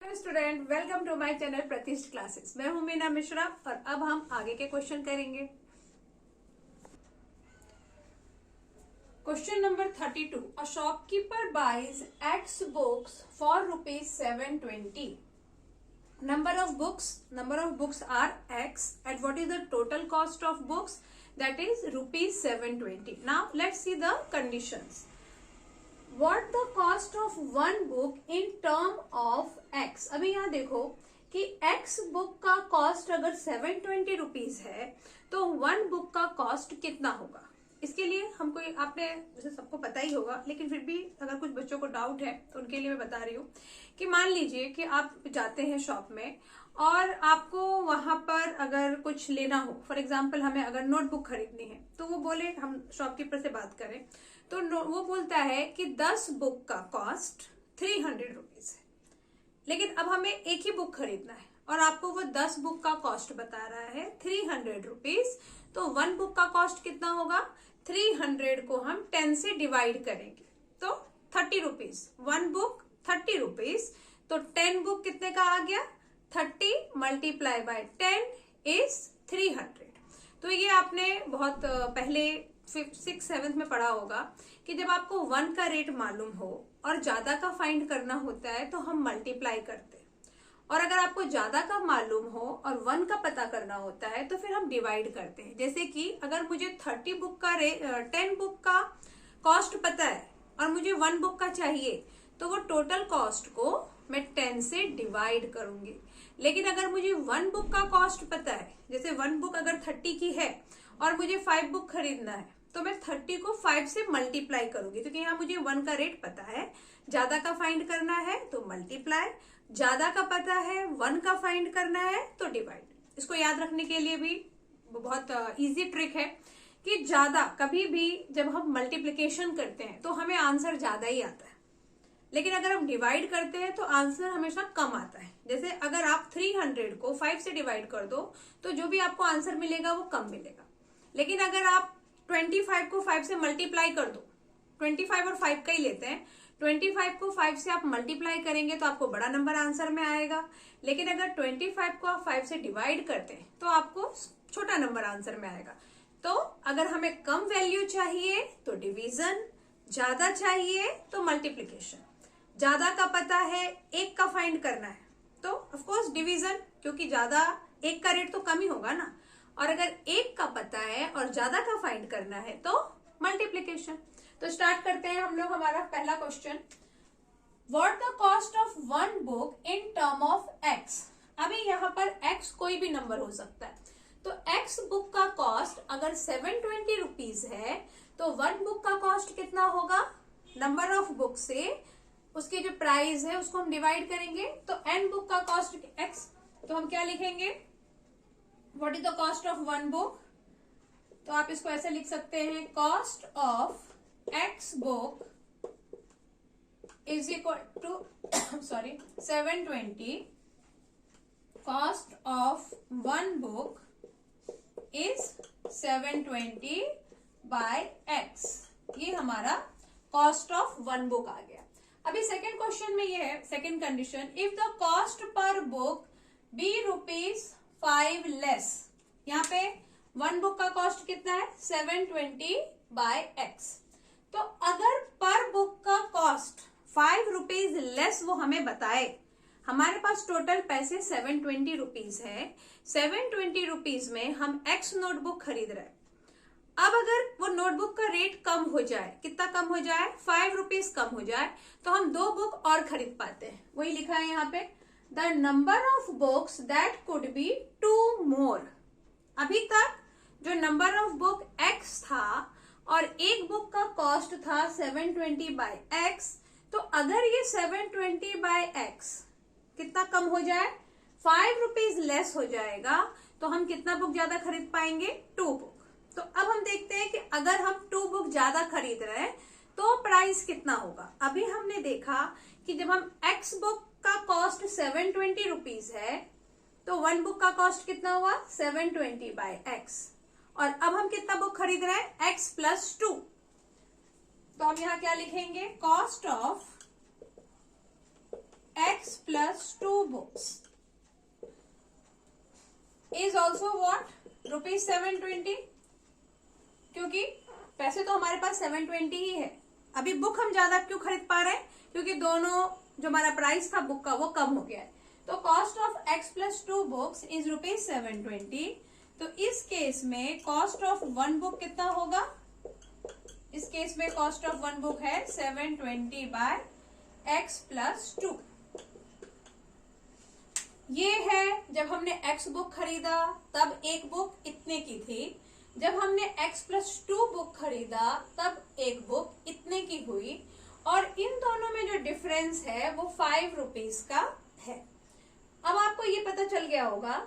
Hello student, welcome to my channel Pratishth classes. मैं हूं मीना मिश्रा और अब हम आगे के क्वेश्चन करेंगे। Question number 32। A shopkeeper buys x books for ₹720। Number of books are X, and what is the total cost of books? That is ₹720. Now let's see the conditions. What the cost of one book in term of X? अभी यहाँ देखो कि X book का cost अगर ₹720 है तो one book का cost कितना होगा। इसके लिए हमको आपने वैसे सबको पता ही होगा, लेकिन फिर भी अगर कुछ बच्चों को डाउट है तो उनके लिए मैं बता रही हूँ कि मान लीजिए कि आप जाते हैं शॉप में और आपको वहां पर अगर कुछ लेना हो, फॉर एग्जाम्पल हमें अगर नोटबुक खरीदनी है तो वो बोले, हम शॉपकीपर से बात करें तो वो बोलता है कि 10 बुक का कॉस्ट ₹300 है, लेकिन अब हमें एक ही बुक खरीदना है और आपको वो 10 बुक का कॉस्ट बता रहा है ₹300। तो वन बुक का कॉस्ट कितना होगा? 300 को हम 10 से डिवाइड करेंगे तो ₹30। वन बुक ₹30, तो 10 बुक कितने का आ गया? 30 मल्टीप्लाई बाय 10 इज 300। तो ये आपने बहुत पहले 6th 7th में पढ़ा होगा कि जब आपको वन का रेट मालूम हो और ज्यादा का फाइंड करना होता है तो हम मल्टीप्लाई करते हैं, और अगर आपको ज्यादा का मालूम हो और वन का पता करना होता है तो फिर हम डिवाइड करते हैं। जैसे कि अगर मुझे 10 बुक का कॉस्ट पता है और मुझे वन बुक का चाहिए तो वो टोटल कॉस्ट को मैं 10 से डिवाइड करूंगी। लेकिन अगर मुझे वन बुक का कॉस्ट पता है, जैसे वन बुक अगर 30 की है और मुझे 5 बुक खरीदना है तो मैं 30 को 5 से मल्टीप्लाई करूंगी, क्योंकि यहाँ मुझे वन का रेट पता है, ज्यादा का फाइंड करना है तो मल्टीप्लाई, ज्यादा का पता है वन का फाइंड करना है तो डिवाइड। इसको याद रखने के लिए भी बहुत इजी ट्रिक है कि ज्यादा, कभी भी जब हम मल्टीप्लिकेशन करते हैं तो हमें आंसर ज्यादा ही आता है, लेकिन अगर हम डिवाइड करते हैं तो आंसर हमेशा कम आता है। जैसे अगर आप 300 को 5 से डिवाइड कर दो तो जो भी आपको आंसर मिलेगा वो कम मिलेगा, लेकिन अगर आप 25 को 5 से मल्टीप्लाई कर दो, 25 और 5 का ही लेते हैं, 25 को 5 से आप मल्टीप्लाई करेंगे तो आपको बड़ा नंबर आंसर में आएगा, लेकिन अगर 25 को आप 5 से डिवाइड करते हैं तो आपको छोटा नंबर आंसर में आएगा। तो अगर हमें कम वैल्यू चाहिए तो डिवीजन, ज्यादा चाहिए तो मल्टीप्लीकेशन। ज्यादा का पता है, एक का फाइंड करना है तो ऑफकोर्स डिवीजन, क्योंकि ज्यादा एक का रेट तो कम ही होगा ना, और अगर एक का पता है और ज्यादा का फाइंड करना है तो मल्टीप्लीकेशन। तो स्टार्ट करते हैं हम लोग हमारा पहला question. What the cost of one book in term of x. अभी यहाँ पर एक्स कोई भी नंबर हो सकता है, तो एक्स बुक का कॉस्ट अगर ₹720 है तो वन बुक का कॉस्ट कितना होगा? नंबर ऑफ बुक से उसकी जो प्राइस है उसको हम डिवाइड करेंगे, तो एन बुक का कॉस्ट एक्स, तो हम क्या लिखेंगे? What is the cost of one book? तो आप इसको ऐसे लिख सकते हैं, cost of x book is equal to 720, cost of one book is 720 by x. ये हमारा कॉस्ट ऑफ वन बुक आ गया। अभी सेकेंड क्वेश्चन में ये है, second condition, if the cost per book be ₹5 less. यहाँ पे वन बुक का कॉस्ट कितना है? 720 बाय एक्स। तो अगर पर बुक का कॉस्ट ₹5 लेस वो हमें बताए, हमारे पास टोटल पैसे ₹720 है, ₹720 में हम एक्स नोटबुक खरीद रहे हैं। अब अगर वो नोटबुक का रेट कम हो जाए, कितना कम हो जाए? ₹5 कम हो जाए, तो हम 2 बुक और खरीद पाते हैं। वही लिखा है यहाँ पे, the number of books that could be 2 मोर। अभी तक जो नंबर ऑफ बुक एक्स था और एक बुक का कॉस्ट था 720 बाय एक्स, तो अगर ये 720 बाय एक्स कितना कम हो जाए? ₹5 लेस हो जाएगा, तो हम कितना बुक ज्यादा खरीद पाएंगे? 2 बुक। तो अब हम देखते हैं कि अगर हम 2 बुक ज्यादा खरीद रहे हैं तो प्राइस कितना होगा। अभी हमने देखा कि जब हम एक्स बुक का कॉस्ट ₹720 है तो वन बुक का कॉस्ट कितना हुआ? 720 बाय एक्स, और अब हम कितना बुक खरीद रहे हैं? x plus 2। तो हम यहाँ क्या लिखेंगे? Cost of x plus 2 books is also what? Rupees 720। क्योंकि पैसे तो हमारे पास 720 ही है। अभी बुक हम ज्यादा क्यों खरीद पा रहे हैं? क्योंकि दोनों जो हमारा प्राइस था बुक का वो कम हो गया है। तो cost of x plus 2 books is rupees 720। तो इस केस में कॉस्ट ऑफ 1 बुक कितना होगा? इस केस में कॉस्ट ऑफ 1 बुक है 720 बाय x plus 2। ये है जब हमने x बुक खरीदा तब एक बुक इतने की थी, जब हमने x plus 2 बुक खरीदा तब एक बुक इतने की हुई, और इन दोनों में जो डिफरेंस है वो 5 रुपीज का है। अब आपको ये पता चल गया होगा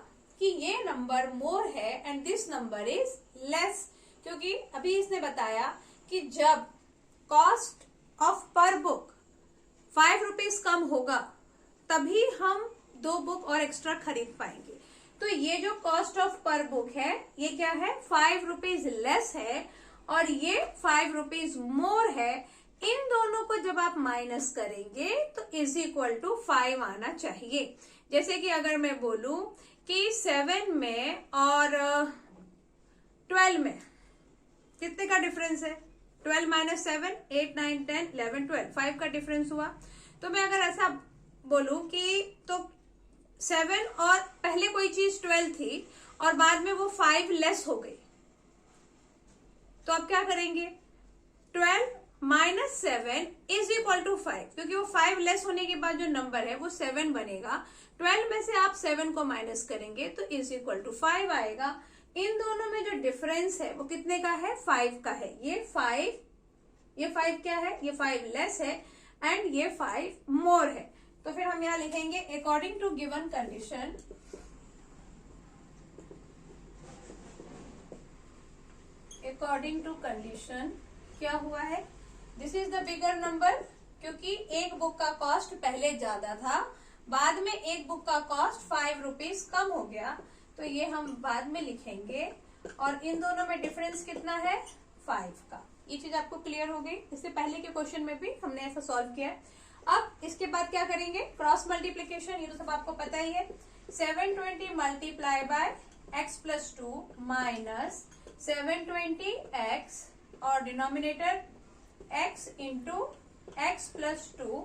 कि ये नंबर मोर है and this number is less, क्योंकि अभी इसने बताया कि जब कॉस्ट ऑफ पर बुक 5 रुपीज कम होगा तभी हम 2 बुक और एक्स्ट्रा खरीद पाएंगे। तो ये जो कॉस्ट ऑफ पर बुक है ये क्या है? 5 रुपीज लेस है और ये 5 रुपीज मोर है। इन दोनों को जब आप माइनस करेंगे तो इज इक्वल टू 5 आना चाहिए। जैसे कि अगर मैं बोलूं कि 7 में और 12 में कितने का डिफरेंस है? 12 माइनस 7, 8, 9, 10, 11, 12, 5 का डिफरेंस हुआ। तो मैं अगर ऐसा बोलूं कि तो 7 और पहले कोई चीज 12 थी और बाद में वो 5 लेस हो गई, तो आप क्या करेंगे? 12 माइनस 7 इज इक्वल टू 5, क्योंकि वो 5 लेस होने के बाद जो नंबर है वो 7 बनेगा। 12 में से आप 7 को माइनस करेंगे तो इज इक्वल टू 5 आएगा। इन दोनों में जो डिफरेंस है वो कितने का है? 5 का है। ये 5 क्या है? ये 5 लेस है एंड ये 5 मोर है। तो फिर हम यहाँ लिखेंगे according to given condition, according to condition क्या हुआ है? This is the bigger number, क्योंकि एक बुक का कॉस्ट पहले ज्यादा था, बाद में एक बुक का कॉस्ट 5 रुपीज कम हो गया, तो ये हम बाद में लिखेंगे। और इन दोनों में डिफरेंस कितना है? 5 का। ये चीज आपको क्लियर हो गई। इससे पहले के क्वेश्चन में भी हमने ऐसा सॉल्व किया है। अब इसके बाद क्या करेंगे? क्रॉस मल्टीप्लीकेशन, ये तो सब आपको पता ही है। 720 multiply by x plus 2 minus 720x और denominator x into x plus 2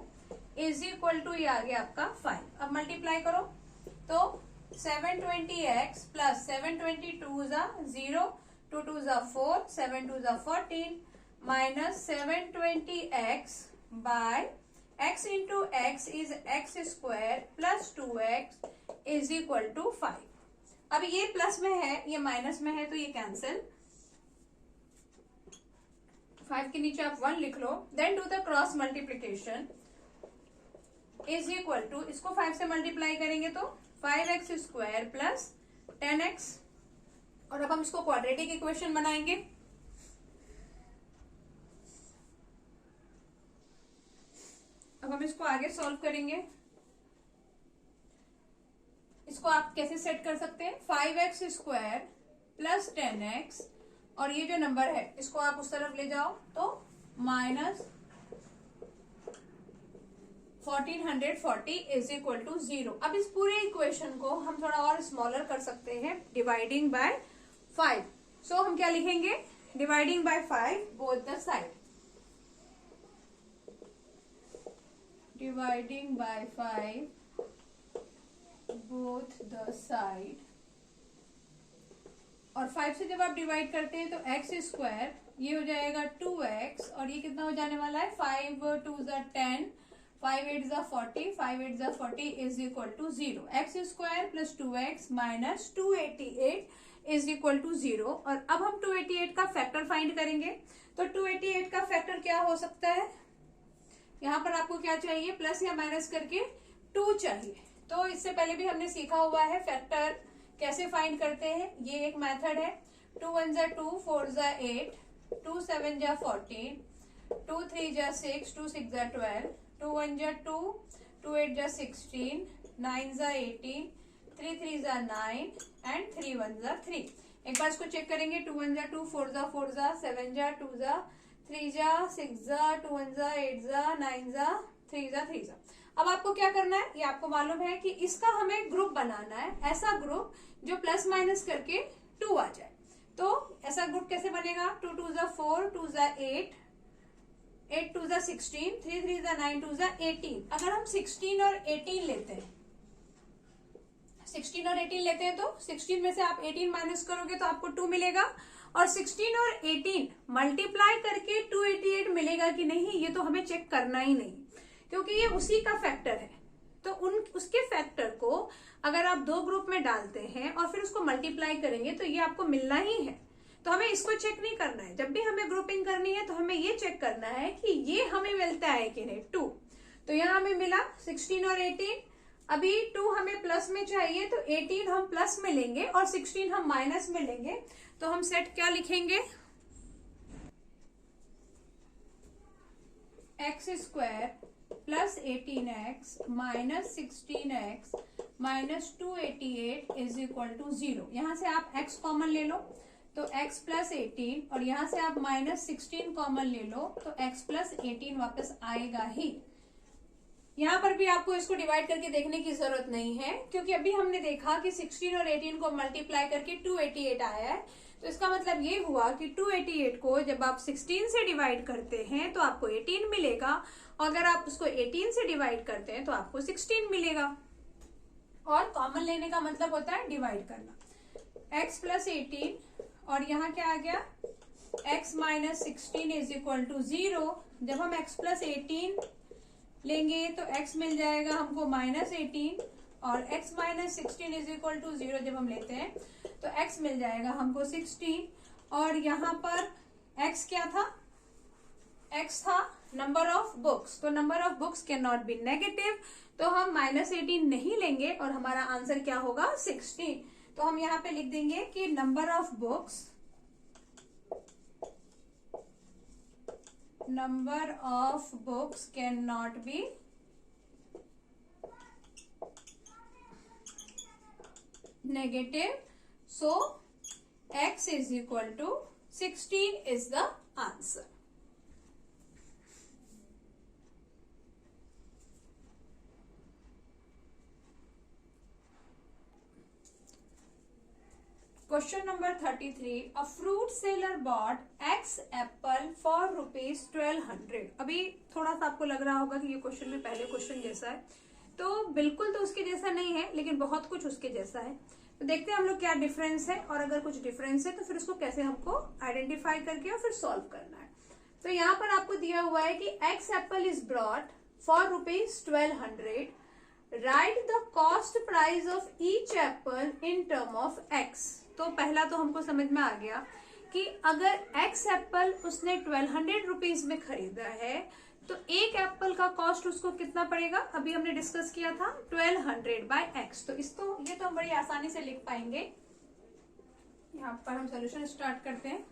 is equal to, ये आ गया आपका 5। अब मल्टीप्लाई करो तो 720x प्लस 722 जा 0, 2 2 जा 4, 7 2 जा 14 minus 720x by x into x is x square plus 2x is equal to 5। अब ये प्लस में है, ये माइनस में है, तो ये कैंसिल। 5 के नीचे आप 1 लिख लो। Then do the cross multiplication is equal to, इसको 5 से मल्टीप्लाई करेंगे तो 5x स्क्वायर प्लस 10x। और अब हम इसको क्वाड्रेटिक इक्वेशन बनाएंगे। अब हम इसको आगे सॉल्व करेंगे। इसको आप कैसे सेट कर सकते हैं? 5x स्क्वायर प्लस 10x और ये जो नंबर है इसको आप उस तरफ ले जाओ तो माइनस 1440 इज इक्वल टू 0। अब इस पूरे इक्वेशन को हम थोड़ा और स्मॉलर कर सकते हैं, डिवाइडिंग बाय 5। सो हम क्या लिखेंगे? Dividing by 5 both the side, dividing by 5 both the side. और 5 से जब आप डिवाइड करते हैं तो x स्क्वायर ये हो जाएगा 2x और ये कितना हो जाने वाला है? 5 2 10, 5 8 40, 5 8 40 is equal to 0। x square plus 2x minus 288 is equal to 0। और अब हम 288 का फैक्टर फाइंड करेंगे। तो 288 का फैक्टर क्या हो सकता है? यहाँ पर आपको क्या चाहिए? प्लस या माइनस करके 2 चाहिए। तो इससे पहले भी हमने सीखा हुआ है फैक्टर कैसे फाइंड करते हैं। ये एक मेथड है। 2 1 जा 2, 4 जा 8, 2 7 जा 14, 2 3 जा 6, 2 6 जा 12, 2 1 जा 2, 2 8 जा 16, 9 जा 18, 3 3 जा 9 एंड 3 1 जा 3। एक बार इसको चेक करेंगे। 2 1 जा 2, 4 जा 4 जा, 7 जा 2 जा, 3 जा 6 जा, 2 1 जा 8 जा, 9 जा 3 जा 3 जा। अब आपको क्या करना है, ये आपको मालूम है कि इसका हमें ग्रुप बनाना है, ऐसा ग्रुप जो प्लस माइनस करके 2 आ जाए। तो ऐसा ग्रुप कैसे बनेगा, 2 2 जा 4, 2 जा 8, 8 2 जा 16, 3 3 जा 9, 2 जा 18। अगर हम 16 और 18 लेते हैं, 16 और 18 लेते हैं तो 16 में से आप 18 माइनस करोगे तो आपको 2 मिलेगा, और 16 और 18 मल्टीप्लाई करके 288 मिलेगा कि नहीं, ये तो हमें चेक करना ही नहीं, क्योंकि ये उसी का फैक्टर है। तो उसके फैक्टर को अगर आप दो ग्रुप में डालते हैं और फिर उसको मल्टीप्लाई करेंगे तो ये आपको मिलना ही है। तो हमें इसको चेक नहीं करना है, जब भी हमें ग्रुपिंग करनी है तो हमें ये चेक करना है कि ये हमें मिलता है कि नहीं, 2। तो यहाँ हमें मिला 16 और 18, अभी 2 हमें प्लस में चाहिए तो 18 हम प्लस में लेंगे और 16 हम माइनस में लेंगे। तो हम सेट क्या लिखेंगे, x square plus 18x minus 16x minus 288 is equal to 0। यहां से आप x कॉमन ले लो तो x प्लस 18, और यहां से आप माइनस 16 कॉमन ले लो तो x प्लस 18 वापस आएगा ही। यहां पर भी आपको इसको डिवाइड करके देखने की जरूरत नहीं है, क्योंकि अभी हमने देखा कि 16 और 18 को मल्टीप्लाई करके 288 आया है। तो इसका मतलब ये हुआ कि 288 को जब आप 16 से डिवाइड करते हैं तो आपको 18 मिलेगा, और अगर आप उसको 18 से डिवाइड करते हैं तो आपको 16 मिलेगा। और कॉमन लेने का मतलब होता है डिवाइड करना। x प्लस 18 और यहाँ क्या आ गया, x minus 16 is equal to 0। जब हम x प्लस 18 लेंगे तो x मिल जाएगा हमको माइनस 18, और x minus 16 is equal to 0 जब हम लेते हैं तो x मिल जाएगा हमको 16। और यहाँ पर x क्या था, x था नंबर ऑफ बुक्स। तो number of books can not be negative, तो हम माइनस 18 नहीं लेंगे और हमारा आंसर क्या होगा, 16। तो हम यहाँ पे लिख देंगे कि number of books can not be negative, so x is equal to 16 is the answer. Question number 33. A fruit seller bought X apple for rupees 1200. अभी थोड़ा सा आपको लग रहा होगा कि ये क्वेश्चन भी पहले क्वेश्चन जैसा है, तो बिल्कुल तो उसके जैसा नहीं है, लेकिन बहुत कुछ उसके जैसा है। तो देखते हैं हम लोग क्या डिफरेंस है, और अगर कुछ डिफरेंस है तो फिर उसको कैसे हमको आइडेंटिफाई करके और फिर सॉल्व करना है। तो यहाँ पर आपको दिया हुआ है कि x Apple is brought for rupees 1200, right the cost price of each apple in term of x. तो पहला तो हमको समझ में आ गया कि अगर एक्स एप्पल उसने 1200 रुपीज में खरीदा है तो एक एप्पल का कॉस्ट उसको कितना पड़ेगा, अभी हमने डिस्कस किया था 1200 बाय एक्स। तो ये तो हम बड़ी आसानी से लिख पाएंगे। यहाँ पर हम सोल्यूशन स्टार्ट करते हैं।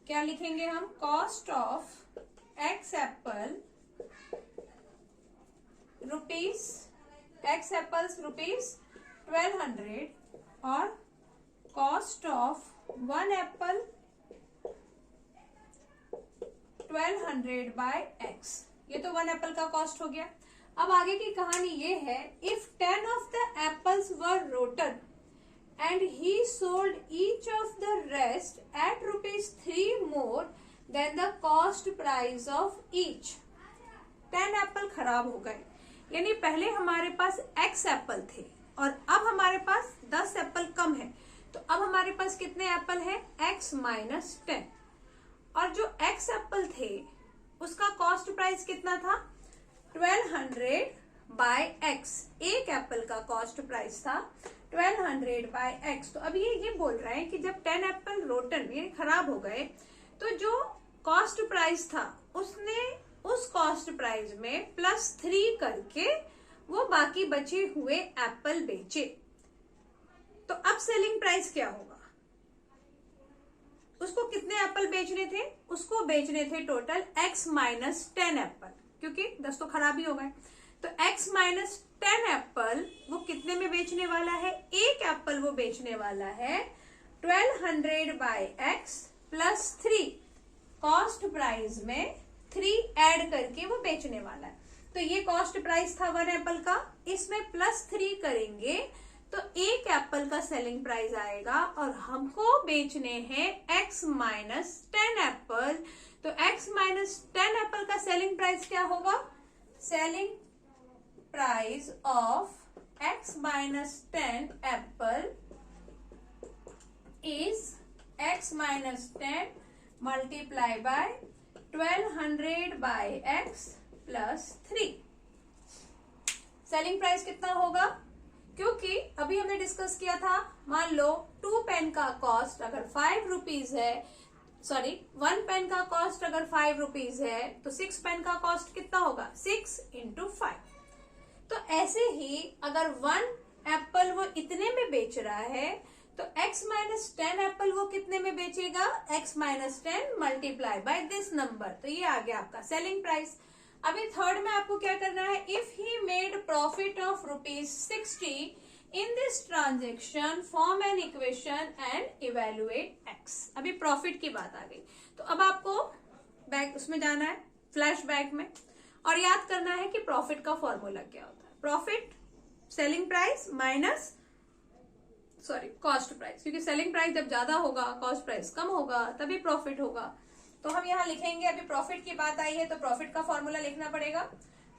क्या लिखेंगे हम, cost of x apple rupees, x apples rupees 1200, और cost of one apple 1200 by x. ये तो वन एप्पल का कॉस्ट हो गया। अब आगे की कहानी ये है, if 10 of the apples were rotten and he sold each of the rest at ₹3 more than the cost price of each. 10 Apple खराब हो गए, यानी पहले हमारे पास एक्स एप्पल थे और अब हमारे पास 10 एप्पल कम है। तो अब हमारे पास कितने एप्पल है, x माइनस 10, और जो x एप्पल थे उसका कॉस्ट प्राइस कितना था, 1200 बाय x। एक एप्पल का कॉस्ट प्राइस था 1200 बाय x। तो अब ये बोल रहा है कि जब 10 एप्पल रोटन यानी खराब हो गए तो जो कॉस्ट प्राइस था उसने उस कॉस्ट प्राइस में +3 करके वो बाकी बचे हुए एप्पल बेचे। तो अब सेलिंग प्राइस क्या होगा, उसको कितने एप्पल बेचने थे, उसको बेचने थे टोटल x माइनस 10 एप्पल, क्योंकि 10 तो खराब ही हो गए। तो x माइनस 10 एप्पल वो कितने में बेचने वाला है, एक एप्पल वो बेचने वाला है 1200 बाय x +3, कॉस्ट प्राइस में 3 ऐड करके वो बेचने वाला है। तो ये कॉस्ट प्राइस था 1 एप्पल का, इसमें +3 करेंगे तो 1 एप्पल का सेलिंग प्राइस आएगा और हमको बेचने हैं x माइनस 10 एप्पल। तो x माइनस 10 एप्पल का सेलिंग प्राइस क्या होगा? Selling price of x minus 10 apple is x minus 10 multiply by 1200 by x plus 3। Selling price कितना होगा? क्योंकि अभी हमने डिस्कस किया था, मान लो 2 पेन का कॉस्ट अगर 5 रुपीज है, सॉरी 1 पेन का कॉस्ट अगर 5 रुपीज है तो 6 पेन का कॉस्ट कितना होगा? 6 × 5। तो ऐसे ही अगर 1 एप्पल वो इतने में बेच रहा है तो x माइनस 10 एप्पल वो कितने में बेचेगा? x minus 10 multiply by this number. तो ये आ गया आपका सेलिंग प्राइस। अभी थर्ड में आपको क्या करना है? If he made profit of ₹60 in this transaction form an equation and evaluate x। अभी प्रॉफिट की बात आ गई, तो अब आपको बैक उसमें जाना है, फ्लैश बैक में, और याद करना है कि प्रॉफिट का फॉर्मूला क्या होता है। Profit selling price minus cost price, क्योंकि सेलिंग प्राइस जब ज्यादा होगा कॉस्ट प्राइस कम होगा तभी प्रॉफिट होगा। तो हम यहाँ लिखेंगे, अभी प्रॉफिट की बात आई है तो प्रॉफिट का फॉर्मूला लिखना पड़ेगा।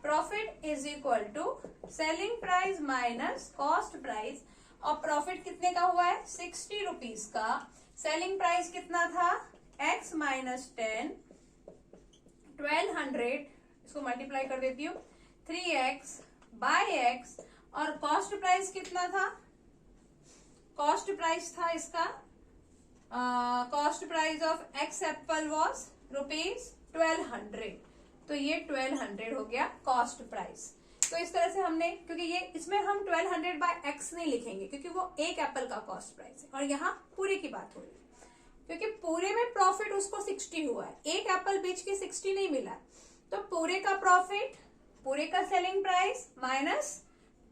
Profit is equal to selling price minus cost price, और प्रॉफिट कितने का हुआ है? 60 रुपीज का। सेलिंग प्राइस कितना था? x माइनस 10 1200, इसको मल्टीप्लाई कर देती हूँ, 3x बाय x, और कॉस्ट प्राइस कितना था? कॉस्ट प्राइस था इसका, cost price of x Apple was ₹1200। तो ये 1200 हो गया कॉस्ट प्राइस। तो इस तरह से हमने, क्योंकि ये इसमें हम 1200 बाय x नहीं लिखेंगे क्योंकि वो 1 एप्पल का कॉस्ट प्राइस है, और यहाँ पूरे की बात हो रही है क्योंकि पूरे में प्रॉफिट उसको 60 हुआ है, 1 एप्पल बेच के 60 नहीं मिला। तो पूरे का प्रॉफिट, पूरे का selling price minus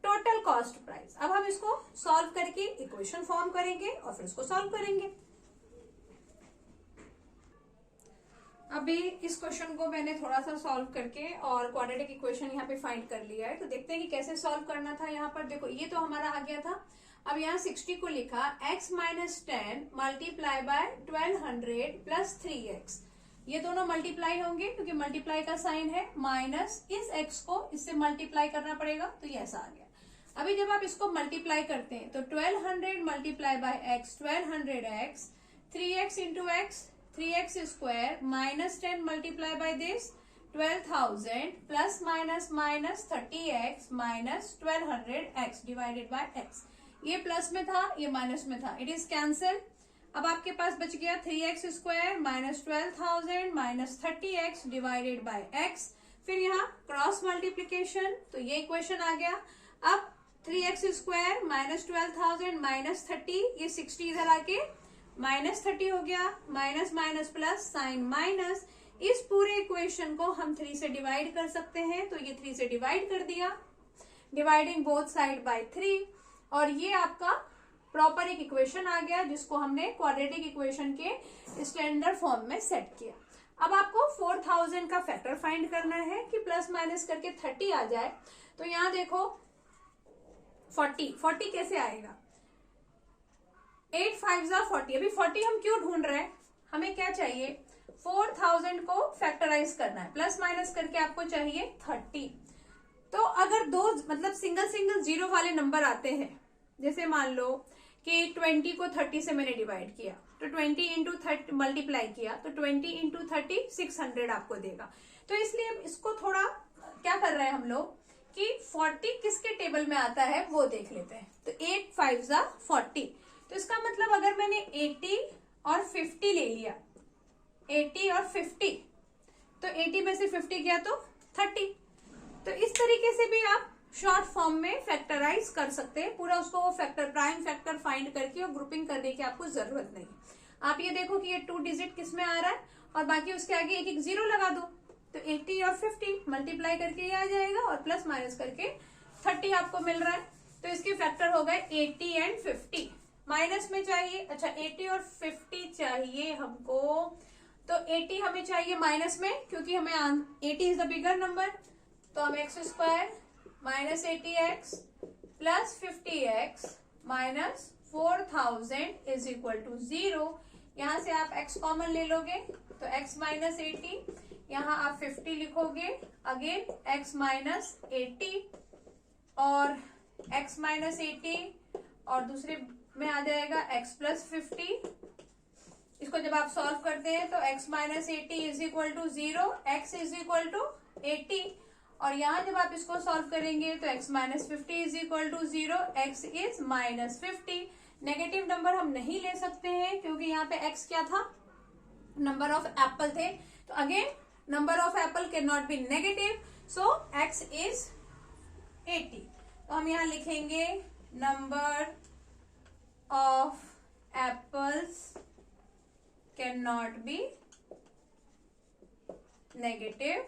total cost price. अब हम इसको सॉल्व करके इक्वेशन फॉर्म करेंगे और फिर इसको सॉल्व करेंगे। अभी इस क्वेश्चन को मैंने थोड़ा सा सॉल्व करके और क्वाड्रेटिक इक्वेशन यहाँ पे फाइंड कर लिया है, तो देखते हैं कि कैसे सॉल्व करना था। यहाँ पर देखो, ये तो हमारा आ गया था। अब यहाँ 60 को लिखा x minus 10 multiply by 1200 plus 3x। ये दोनों मल्टीप्लाई होंगे क्योंकि मल्टीप्लाई का साइन है, माइनस इस x को इससे मल्टीप्लाई करना पड़ेगा, तो ये ऐसा आ गया। अभी जब आप इसको मल्टीप्लाई करते हैं तो 1200 multiply by x 1200x, 3x into x 3x square minus 10 multiply by this 12,000 plus minus minus 30x minus 1200x divided by x। ये प्लस में था, ये माइनस में था, इट इज कैंसिल। अब आपके पास बच गया 3x square minus 12,000 minus 30x divided by x। फिर यहाँ क्रॉस मल्टीप्लीकेशन, तो ये इक्वेशन आ गया। अब 3x स्क्वायर माइनस 12,000 माइनस 30, ये 60 इधर आके माइनस 30 हो गया, minus minus plus sign minus. इस पूरे इक्वेशन को हम 3 से डिवाइड कर सकते हैं, तो ये 3 से डिवाइड कर दिया, डिवाइडिंग बोथ साइड बाय 3, और ये आपका प्रॉपर एक इक्वेशन आ गया जिसको हमने क्वाड्रेटिक इक्वेशन के स्टैंडर्ड फॉर्म में सेट किया। अब आपको 4000 का फैक्टर फाइंड करना है कि प्लस माइनस करके 30 आ जाए। तो यहाँ देखो 40 कैसे आएगा? 8 5 40। अभी 40 हम क्यों ढूंढ रहे हैं? हमें क्या चाहिए? 4000 को फैक्टराइज करना है, प्लस माइनस करके आपको चाहिए 30। तो अगर दो मतलब सिंगल जीरो वाले नंबर आते हैं, जैसे मान लो कि 20 को 30 से मैंने डिवाइड किया, तो 20 इंटू 30 मल्टीप्लाई किया, तो 20 इंटू 30 600 आपको देगा। तो इसलिए इसको थोड़ा क्या कर रहे हैं हम लोग कि 40 किसके टेबल में आता है वो देख लेते हैं। तो 8 5 40, तो इसका मतलब अगर मैंने 80 और 50 ले लिया, 80 और 50, तो 80 में से 50 गया तो 30। तो इस तरीके से भी आप शॉर्ट फॉर्म में फैक्टराइज कर सकते हैं पूरा, उसको वो फैक्टर प्राइम फैक्टर फाइंड करके और ग्रुपिंग करने की आपको जरूरत नहीं। आप ये देखो कि ये 2 डिजिट किस में आ रहा है और बाकी उसके आगे एक एक जीरो लगा दो, तो 80 और 50 मल्टीप्लाई करके ये आ जाएगा और प्लस माइनस करके 30 आपको मिल रहा है। तो इसके फैक्टर हो गए 80 एंड 50। माइनस में चाहिए, अच्छा 80 और 50 चाहिए हमको, तो 80 हमें चाहिए माइनस में क्योंकि हमें 80 इज द बिगर नंबर, तो हम x square minus 80x plus 50x minus 4000 is equal to 0। यहां से आप x कॉमन ले लोगे तो x माइनस 80, यहाँ आप 50 लिखोगे, अगेन x माइनस 80 और x माइनस 80 और दूसरे में आ जाएगा x प्लस 50। इसको जब आप सॉल्व करते हैं तो x minus 80 is equal to 0, x is equal to 80 और यहाँ जब आप इसको सॉल्व करेंगे तो x minus 50 is equal to 0, x is minus 50। Negative number हम नहीं ले सकते हैं क्योंकि यहाँ पे x क्या था, नंबर ऑफ एप्पल थे, तो again number of Apple can not be negative, so x is 80। तो हम यहाँ लिखेंगे number of apples can not be negative,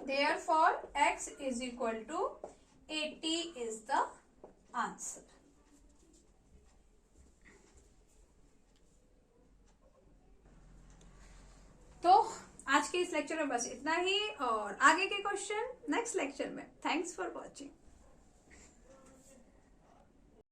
therefore x is equal to 80 is the answer। तो आज के इस लेक्चर में बस इतना ही और आगे के क्वेश्चन नेक्स्ट लेक्चर में। Thanks for watching.